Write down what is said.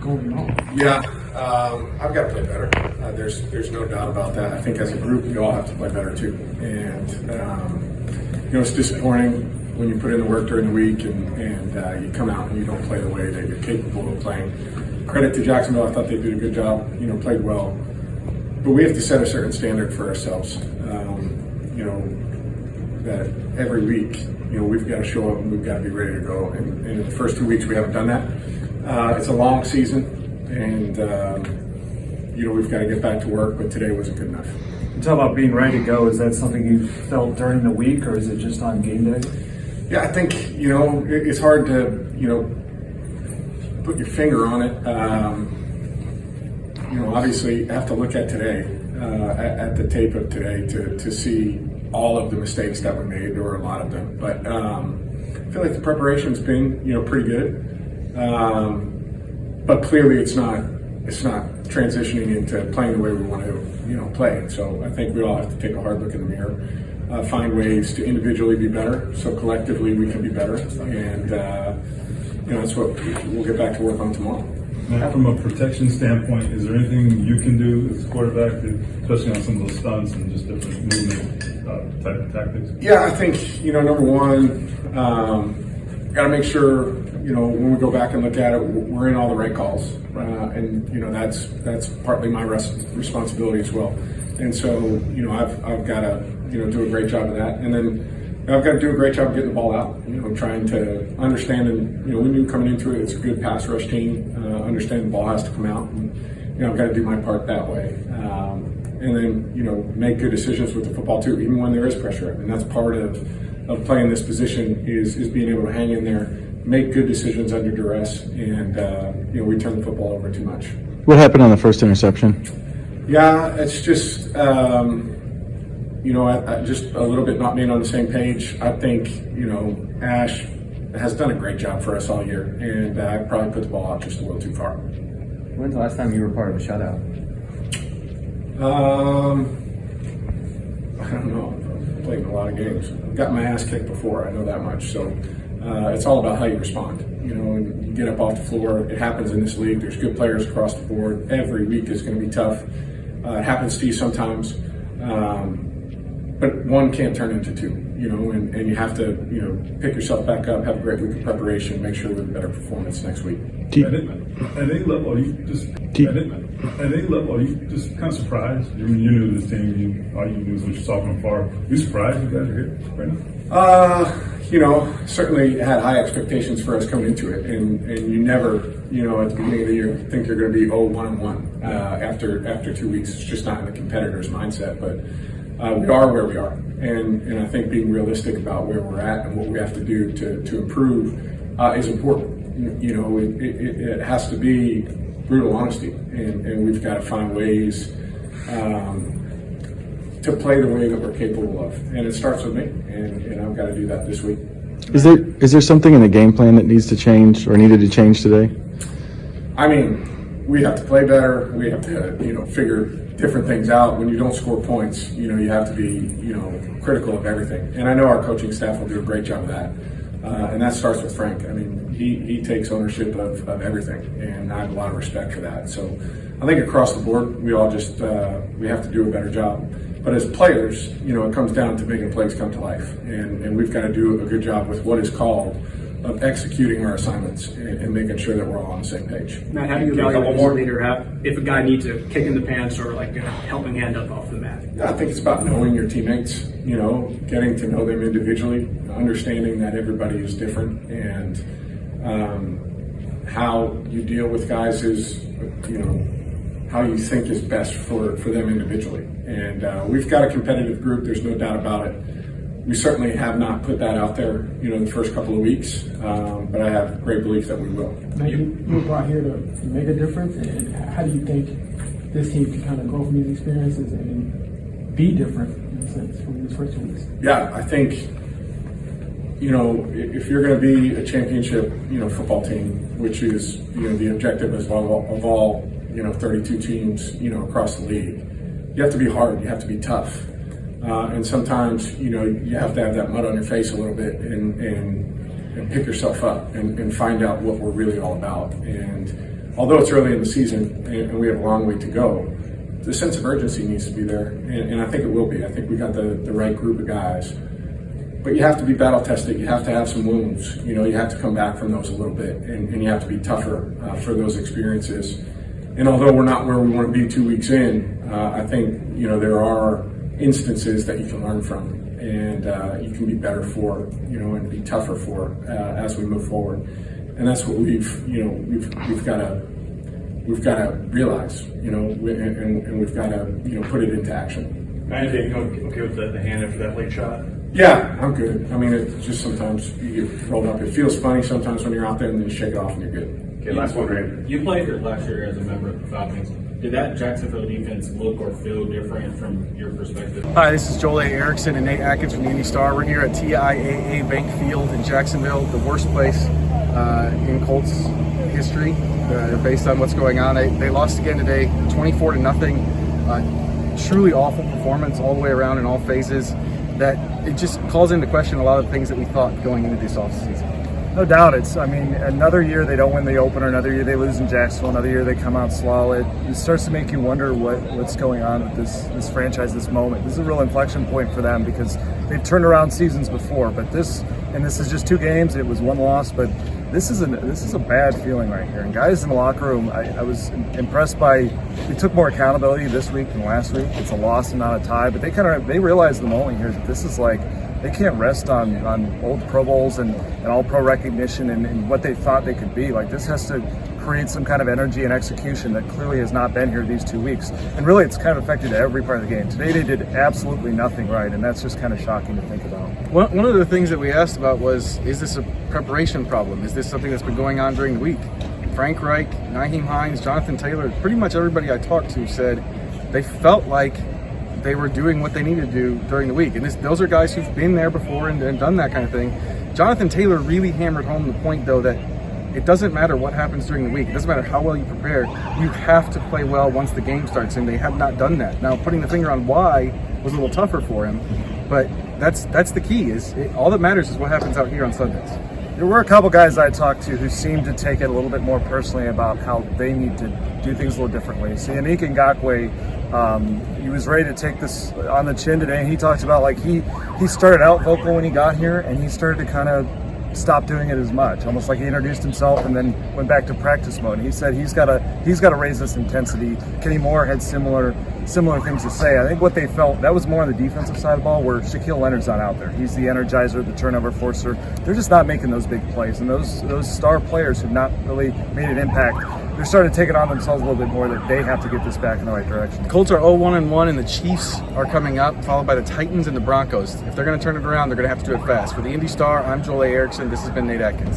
going on? Yeah, I've got to play better. There's no doubt about that. I think as a group, we all have to play better too. And it's disappointing when you put in the work during the week and you come out and you don't play the way that you're capable of playing. Credit to Jacksonville. I thought they did a good job. Played well. But we have to set a certain standard for ourselves. That every week, we've got to show up and we've got to be ready to go. And in the first 2 weeks, we haven't done that. It's a long season, and we've got to get back to work. But today wasn't good enough. You talk about being ready to go. Is that something you felt during the week, or is it just on game day? Yeah, I think it's hard to put your finger on it. Obviously, you have to look at today, at the tape of today, to see all of the mistakes that were made, or a lot of them. But I feel like the preparation's been pretty good. But clearly, it's not transitioning into playing the way we want to play. And so I think we all have to take a hard look in the mirror, find ways to individually be better, so collectively we can be better. And that's what we'll get back to work on tomorrow. Now, from a protection standpoint, is there anything you can do as a quarterback, especially on some of those stunts and just different movement type of tactics? Yeah, I think number one, got to make sure when we go back and look at it, we're in all the right calls, and that's partly my responsibility as well. And so I've got to do a great job of that, and then I've got to do a great job of getting the ball out. Trying to understand, and we knew coming into it, it's a good pass rush team. Understand the ball has to come out, and I've got to do my part that way. And then make good decisions with the football too, even when there is pressure. And that's part of playing this position is being able to hang in there, make good decisions under duress, and we turn the football over too much. What happened on the first interception? Yeah, it's just just a little bit not being on the same page. I think Ash has done a great job for us all year, and I probably put the ball out just a little too far. When's the last time you were part of a shutout? I don't know. I've played in a lot of games. I've got my ass kicked before, I know that much. So it's all about how you respond. And you get up off the floor. It happens in this league. There's good players across the board. Every week is going to be tough. It happens to you sometimes. But one can't turn into two, and you have to, pick yourself back up, have a great week of preparation, make sure we have a better performance next week. At any level, are you just kind of surprised? You knew this team, all you knew is what you saw from afar. Are you surprised you guys are here right now? Certainly had high expectations for us coming into it, and you never, at the beginning of the year, think you're going to be 0-1-1 after 2 weeks. It's just not in the competitor's mindset, but we are where we are, and I think being realistic about where we're at and what we have to do to improve is important. It has to be brutal honesty, and we've got to find ways to play the way that we're capable of, and it starts with me, and I've got to do that this week. Is there something in the game plan that needs to change or needed to change today? I mean, we have to play better. We have to, figure different things out. When you don't score points, you have to be, critical of everything. And I know our coaching staff will do a great job of that. And that starts with Frank. I mean, he takes ownership of everything, and I have a lot of respect for that. So I think across the board, we all just, we have to do a better job. But as players, it comes down to making plays come to life. And we've got to do a good job with what is called of executing our assignments and making sure that we're all on the same page. Matt, how do you evaluate as a leader if a guy needs a kick in the pants or like a helping hand up off the mat? I think it's about knowing your teammates, getting to know them individually, understanding that everybody is different, and how you deal with guys is, how you think is best for them individually. And we've got a competitive group, there's no doubt about it. We certainly have not put that out there, the first couple of weeks, but I have great belief that we will. Now you were brought here to make a difference, and how do you think this team can kind of go from these experiences and be different in a sense from these first 2 weeks? Yeah, I think, if you're going to be a championship, football team, which is, the objective of all 32 teams, across the league, you have to be hard, you have to be tough. And sometimes, you have to have that mud on your face a little bit and pick yourself up and find out what we're really all about. And although it's early in the season and we have a long way to go, the sense of urgency needs to be there, and I think it will be. I think we got the right group of guys. But you have to be battle tested. You have to have some wounds. You have to come back from those a little bit, and you have to be tougher for those experiences. And although we're not where we want to be 2 weeks in, I think there are instances that you can learn from, and you can be better for, and be tougher for as we move forward. And that's what we've got to realize, and we've got to put it into action. Andy, you okay with the hand after that late shot? Yeah, I'm good. I mean, it's just sometimes you get rolled up. It feels funny sometimes when you're out there, and then you shake it off and you're good. Okay, last one, Randy. You played here last year as a member of the Falcons. Did that Jacksonville defense look or feel different from your perspective? Hi, this is Joel A. Erickson and Nate Atkins from the Indy Star. We're here at TIAA Bank Field in Jacksonville, the worst place in Colts history based on what's going on. They lost again today, 24-0. Truly awful performance all the way around in all phases. That it just calls into question a lot of things that we thought going into this offseason. No doubt. Another year they don't win the opener, another year they lose in Jacksonville, another year they come out slow. It starts to make you wonder what's going on with this franchise, this moment. This is a real inflection point for them because they've turned around seasons before, but this is just 2 games. It was 1 loss, but this is a bad feeling right here. And guys in the locker room, I was impressed by they took more accountability this week than last week. It's a loss and not a tie, but they realized the moment here that this is like they can't rest on old Pro Bowls and all-pro recognition and what they thought they could be. Like, this has to create some kind of energy and execution that clearly has not been here these 2 weeks. And really, it's kind of affected every part of the game. Today, they did absolutely nothing right, and that's just kind of shocking to think about. One of the things that we asked about was, is this a preparation problem? Is this something that's been going on during the week? Frank Reich, Nyheim Hines, Jonathan Taylor, pretty much everybody I talked to said they felt like they were doing what they needed to do during the week. And those are guys who've been there before and done that kind of thing. Jonathan Taylor really hammered home the point, though, that it doesn't matter what happens during the week. It doesn't matter how well you prepare. You have to play well once the game starts, and they have not done that. Now, putting the finger on why was a little tougher for him, but that's the key. All that matters is what happens out here on Sundays. There were a couple guys I talked to who seemed to take it a little bit more personally about how they need to do things a little differently. See, Yannick Ngakoue, he was ready to take this on the chin today, and he talked about like he started out vocal when he got here, and he started to kind of stop doing it as much, almost like he introduced himself and then went back to practice mode. He said he's got to raise this intensity. Kenny Moore had similar things to say. I think what they felt, that was more on the defensive side of the ball, where Shaquille Leonard's not out there. He's the energizer, the turnover forcer. They're just not making those big plays, and those star players who've not really made an impact, they're starting to take it on themselves a little bit more, that they have to get this back in the right direction. The Colts are 0-1-1, and the Chiefs are coming up, followed by the Titans and the Broncos. If they're going to turn it around, they're going to have to do it fast. For the Indy Star, I'm Joel A. Erickson. This has been Nate Atkins.